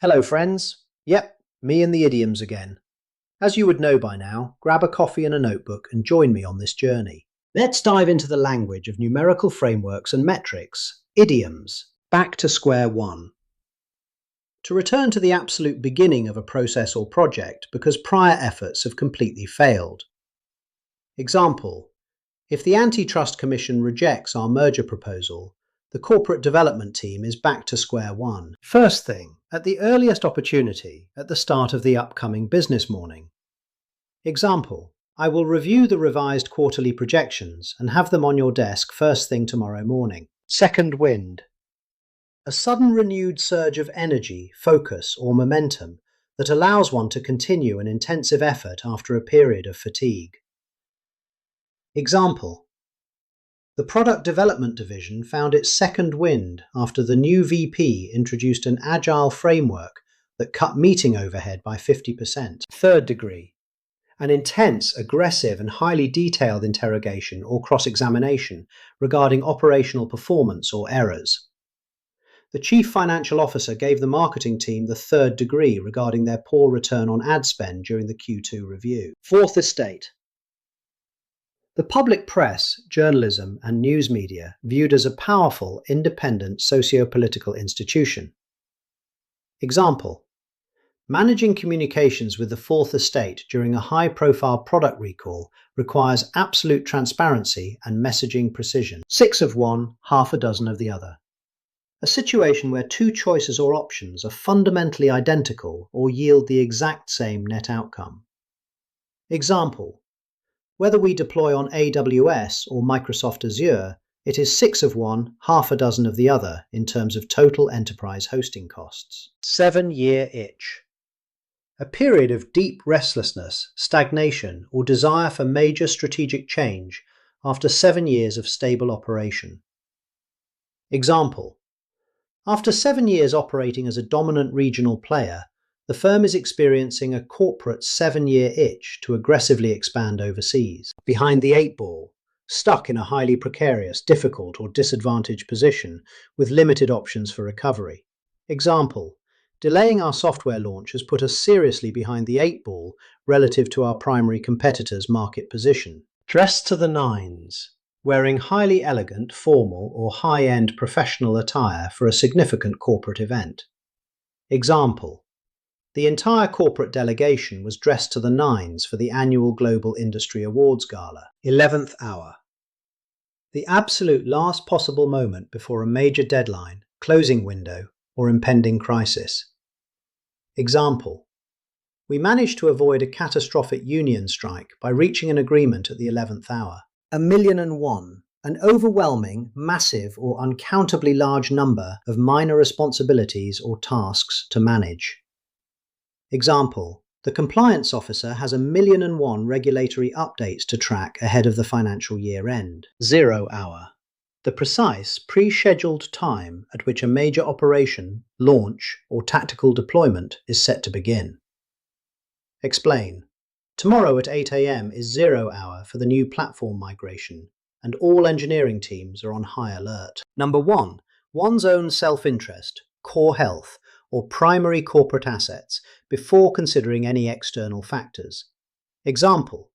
Hello friends. Yep, me and the idioms again. As you would know by now, grab a coffee and a notebook and join me on this journey. Let's dive into the language of numerical frameworks and metrics, idioms, back to square one. To return to the absolute beginning of a process or project because prior efforts have completely failed. Example: if the Antitrust Commission rejects our merger proposal, the corporate development team is back to square one. First thing, at the earliest opportunity, at the start of the upcoming business morning. Example: I will review the revised quarterly projections and have them on your desk first thing tomorrow morning. Second wind. A sudden renewed surge of energy, focus, or momentum that allows one to continue an intensive effort after a period of fatigue. Example: the product development division found its second wind after the new VP introduced an agile framework that cut meeting overhead by 50%. Third degree. An intense, aggressive and highly detailed interrogation or cross-examination regarding operational performance or errors. The Chief Financial Officer gave the marketing team the third degree regarding their poor return on ad spend during the Q2 review. Fourth estate. The public press, journalism and news media viewed as a powerful, independent socio-political institution. Example: managing communications with the Fourth Estate during a high-profile product recall requires absolute transparency and messaging precision. 6 of one, half a dozen of the other. A situation where two choices or options are fundamentally identical or yield the exact same net outcome. Example: whether we deploy on AWS or Microsoft Azure, it is 6 of one, half a dozen of the other in terms of total enterprise hosting costs. 7-year itch. A period of deep restlessness, stagnation, or desire for major strategic change after 7 years of stable operation. Example: after 7 years operating as a dominant regional player, the firm is experiencing a corporate 7-year itch to aggressively expand overseas. Behind the 8 ball, stuck in a highly precarious, difficult or disadvantaged position with limited options for recovery. Example: delaying our software launch has put us seriously behind the 8 ball relative to our primary competitor's market position. Dressed to the nines, wearing highly elegant, formal or high-end professional attire for a significant corporate event. Example: the entire corporate delegation was dressed to the nines for the annual Global Industry Awards Gala. 11th hour. The absolute last possible moment before a major deadline, closing window, or impending crisis. Example: we managed to avoid a catastrophic union strike by reaching an agreement at the 11th hour. 1,000,001. An overwhelming, massive, or uncountably large number of minor responsibilities or tasks to manage. Example: the compliance officer has 1,000,001 regulatory updates to track ahead of the financial year end. 0 hour. The precise, pre-scheduled time at which a major operation, launch, or tactical deployment is set to begin. Explain: tomorrow at 8 a.m. is 0 hour for the new platform migration, and all engineering teams are on high alert. Number 1. One's own self-interest, core health, or primary corporate assets before considering any external factors. Example: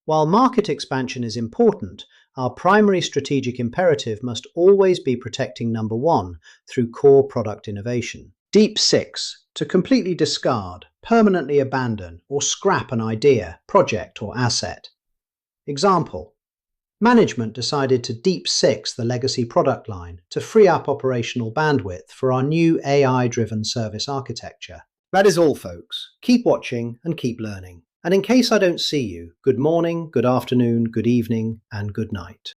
while market expansion is important, our primary strategic imperative must always be protecting number 1 through core product innovation. Deep 6. To completely discard, permanently abandon, or scrap an idea, project, or asset. Example: management decided to deep 6 the legacy product line to free up operational bandwidth for our new AI-driven service architecture. That is all, folks. Keep watching and keep learning. And in case I don't see you, good morning, good afternoon, good evening, and good night.